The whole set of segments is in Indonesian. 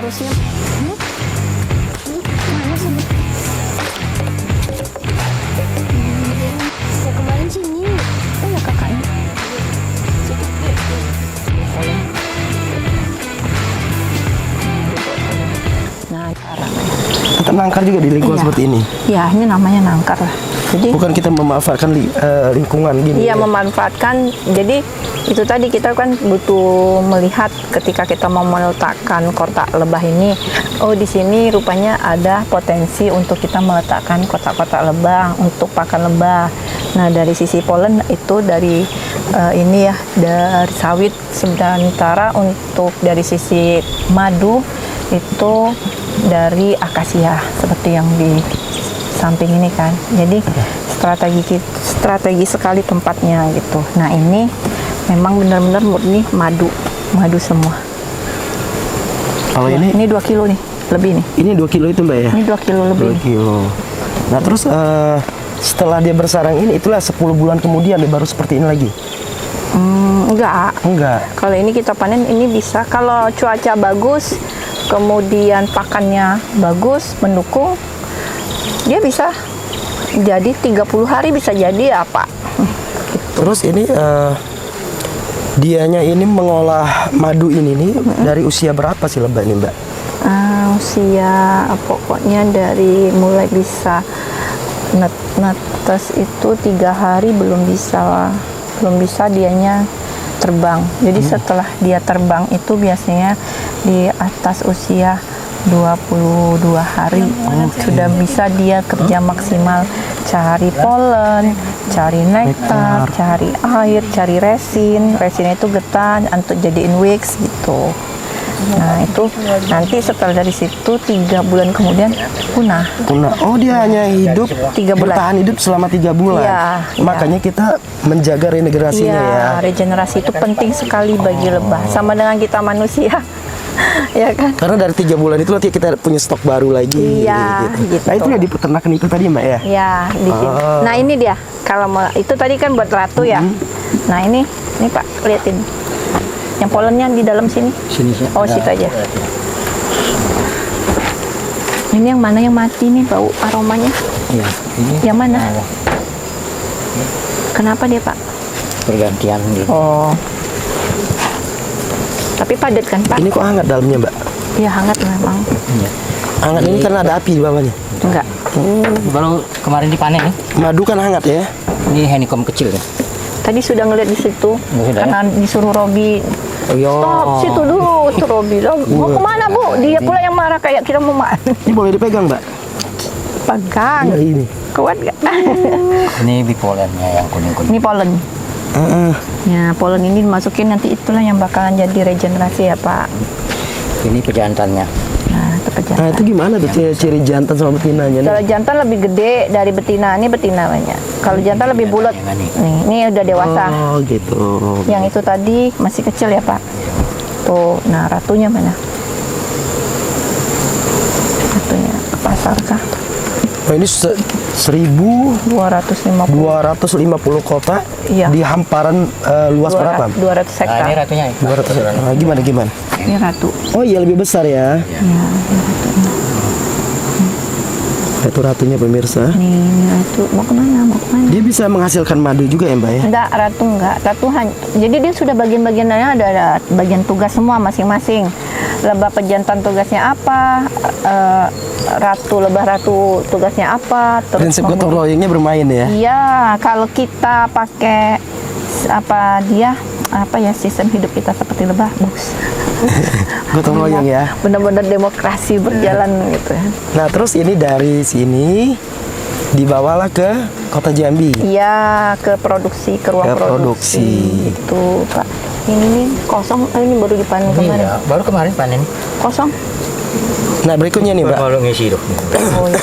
harusnya mana sih? Ya kemarin sini. Oh ya kakaknya. Nah, Tetap nangkar juga di lingkungan iya. seperti ini. Ya, ini namanya nangkar lah. Jadi Bukan kita memanfaatkan lingkungan gini. iya ya? memanfaatkan. Jadi itu tadi kita kan butuh melihat ketika kita mau meletakkan kotak lebah ini. Oh, di sini rupanya ada potensi untuk kita meletakkan kotak-kotak lebah untuk pakan lebah. Nah, dari sisi polen itu dari ini ya, dari sawit. Sementara untuk dari sisi madu itu dari akasia seperti yang di samping ini kan. Jadi strategi sekali tempatnya gitu. Nah, ini memang benar-benar murni madu semua. Kalau ini 2 kilo nih, lebih nih. ini 2 kilo itu Mbak ya? Ini 2 kilo lebih. 2 kilo. Nah terus setelah dia bersarang ini itulah 10 bulan kemudian dia baru seperti ini lagi? Enggak. Kalau ini kita panen ini bisa kalau cuaca bagus, kemudian pakannya bagus, mendukung, dia bisa jadi 30 hari bisa jadi apa. Terus ini dianya ini mengolah madu ini nih dari usia berapa sih lebah ini Mbak? Usia pokoknya dari mulai bisa netes itu 3 hari belum bisa dianya terbang. Jadi setelah dia terbang itu biasanya di atas usia 22 hari sudah bisa dia kerja maksimal, cari polen, cari nektar, cari air, cari resin itu getah untuk jadiin wax gitu. Nah itu nanti setelah dari situ 3 bulan kemudian punah. Oh dia hanya hidup 3 bulan. bertahan hidup selama 3 bulan. Iya, Makanya kita menjaga regenerasinya ya. Regenerasi itu penting sekali bagi lebah, sama dengan kita manusia. Ya kan? Karena dari 3 bulan itu nanti kita punya stok baru lagi. Iya, gitu. Nah itu ya di peternakan itu tadi Mbak ya? Ya, di sini. Nah ini dia. Kalau itu tadi kan buat ratu ya. Nah ini Pak liatin. Yang polennya di dalam sini. Sini. Oh situ aja. Ini yang mana yang mati nih bau aromanya? Iya, ini Yang mana? Kenapa dia Pak? pergantian gitu. Oh. Tapi padat kan Pak? Ini kok hangat dalamnya Mbak? Iya hangat memang. Iya. Hangat ini karena ada api di bawahnya. Enggak. Baru kemarin dipanen nih. Madu kan hangat ya? Ini honeycomb kecil ya. Tadi sudah ngeliat di situ. Sudah, Karena disuruh Robi. Oh, iya. Stop situ dulu, tuh Robi. Mau kemana Bu? Dia pula yang marah kayak kita mau makan. Ini boleh dipegang Mbak? Pegang. Ya ini. Kuat gak? Ini bipolennya yang kuning-kuning. Ini polen. Ya, polen ini dimasukin nanti itulah yang bakalan jadi regenerasi ya Pak. Ini pejantannya. Nah, itu Nah pejantan. itu gimana tuh ciri jantan sama betinanya? Kalau jantan lebih gede dari betina, ini betina banyak. Kalau jantan lebih bulat. Nih, ini udah dewasa. Oh gitu. Yang itu tadi masih kecil ya Pak. Tuh, nah ratunya mana? Ratunya pasar kah? Oh ini 1.250 250. kotak Iya. di hamparan luas berapa? 200 Nah, hektar. ini ratunya. 200. Nah, gimana? Ini ratu. Oh iya lebih besar ya. Ya, Itu ratunya pemirsa. ini ratu. Mau kemana? Dia bisa menghasilkan madu juga ya Mbak ya? Enggak, ratu enggak. Ratu jadi dia sudah bagian-bagiannya ada bagian tugas semua masing-masing. Lebah pejantan tugasnya apa? Lebah ratu tugasnya apa? Prinsip gotong royongnya bermain ya? Iya, kalau kita pakai sistem hidup kita seperti lebah, bagus. Gotong royong ya. Benar-benar demokrasi berjalan gitu ya. Nah terus ini dari sini dibawalah ke kota Jambi. Iya, ke ruang Ke produksi. Itu Pak. Ini kosong, ini baru dipanen kemarin. Iya, baru kemarin panen. Kosong. Nah berikutnya nih Mbak, Baru ngisi tuh. Oh, iya.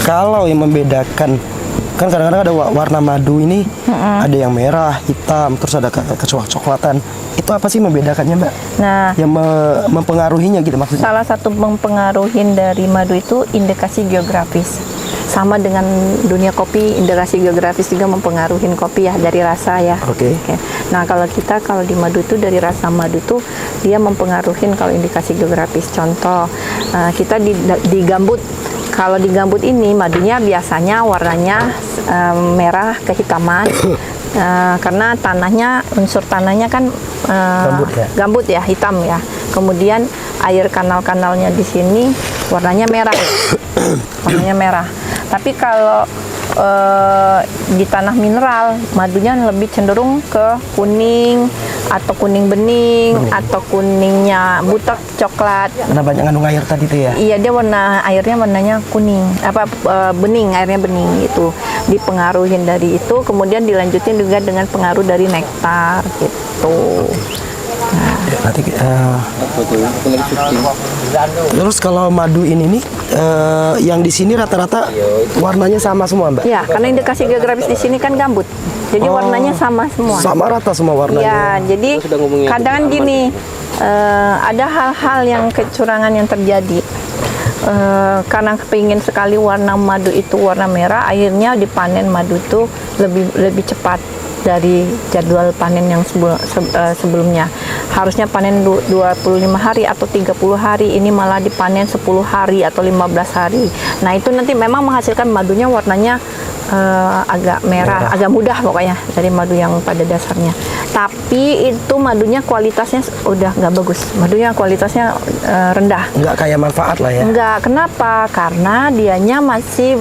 kalau yang membedakan kan kadang-kadang ada warna madu ini ada yang merah, hitam, terus ada kecoklatan. Itu apa sih membedakannya Mbak? Nah, Yang mempengaruhinya gitu maksudnya? salah satu mempengaruhi dari madu itu indikasi geografis. sama dengan dunia kopi, indikasi geografis juga mempengaruhi kopi ya dari rasa ya. Oke. Nah kalau di madu itu dari rasa madu itu dia mempengaruhi kalau indikasi geografis. Contoh kita di gambut. Kalau di gambut ini madunya biasanya warnanya merah kehitaman. Karena unsur tanahnya kan gambut ya, hitam ya. Kemudian air kanal-kanalnya di sini warnanya merah, warnanya merah. Tapi kalau di tanah mineral madunya lebih cenderung ke kuning atau kuning bening atau kuningnya butek coklat. Karena banyak ngandung air tadi tuh ya. Iya, dia airnya warnanya kuning, bening, airnya bening itu. Dipengaruhin dari itu, kemudian dilanjutin juga dengan pengaruh dari nektar gitu. Ya, nanti terus kalau madu ini nih yang di sini rata-rata warnanya sama semua, Mbak? Ya, karena indikasi geografis di sini kan gambut. Jadi warnanya sama semua. Sama rata semua warnanya. Ya, jadi kadang gini, ada hal-hal yang kecurangan yang terjadi. Karena kepingin sekali warna madu itu warna merah, akhirnya dipanen madu itu lebih cepat dari jadwal panen yang sebelumnya. Harusnya panen 25 hari atau 30 hari, ini malah dipanen 10 hari atau 15 hari. Nah itu nanti memang menghasilkan madunya warnanya agak merah, agak mudah pokoknya dari madu yang pada dasarnya. Tapi itu madunya kualitasnya udah nggak bagus. Madunya kualitasnya rendah. Nggak kayak manfaat lah ya? Nggak. Kenapa? Karena dianya masih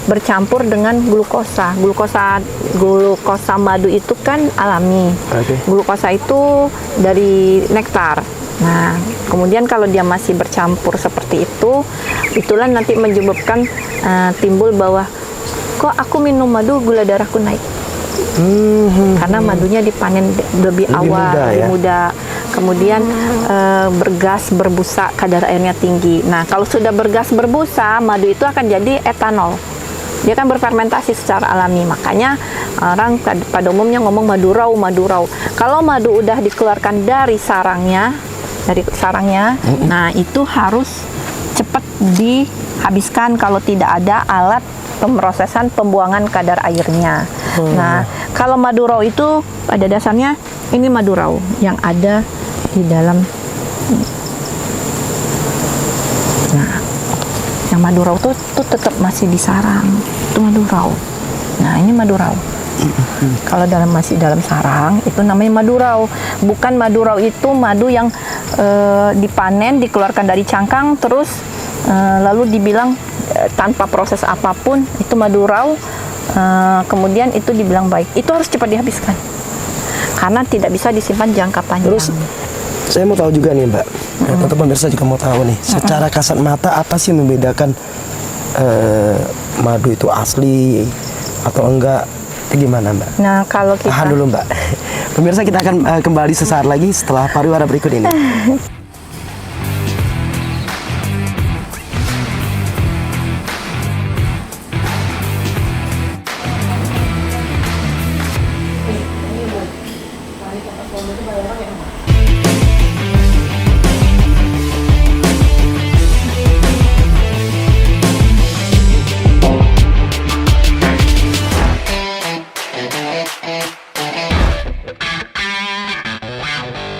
bercampur dengan glukosa. Glukosa madu itu kan alami. Okay. Glukosa itu dari nektar. Nah, kemudian kalau dia masih bercampur seperti itu, itulah nanti menyebabkan timbul bahwa kok aku minum madu gula darahku naik. Karena madunya dipanen lebih awal, lebih muda. Kemudian bergas, berbusa, kadar airnya tinggi. Nah, kalau sudah bergas, berbusa, madu itu akan jadi etanol. Dia kan berfermentasi secara alami. Makanya orang pada umumnya ngomong madu raw, madu raw. Kalau madu udah dikeluarkan dari sarangnya, nah itu harus cepat dihabiskan kalau tidak ada alat pemrosesan pembuangan kadar airnya. Nah, kalau madu raw itu pada dasarnya ini madu raw yang ada di dalam. Nah, yang madu raw tuh tetap masih di sarang. Itu madu raw. Nah, ini madu raw. Kalau masih dalam sarang itu namanya madu raw. Bukan madu raw itu madu yang dipanen, dikeluarkan dari cangkang terus lalu dibilang tanpa proses apapun itu madu raw, kemudian itu dibilang baik. Itu harus cepat dihabiskan karena tidak bisa disimpan jangka panjang. Terus saya mau tahu juga nih, Mbak, tentu pemirsa juga mau tahu nih, secara kasat mata apa sih membedakan madu itu asli atau enggak? Itu gimana, Mbak? Nah, kalau kita tahan dulu, Mbak. Pemirsa, kita akan kembali sesaat lagi setelah pariwara berikut ini.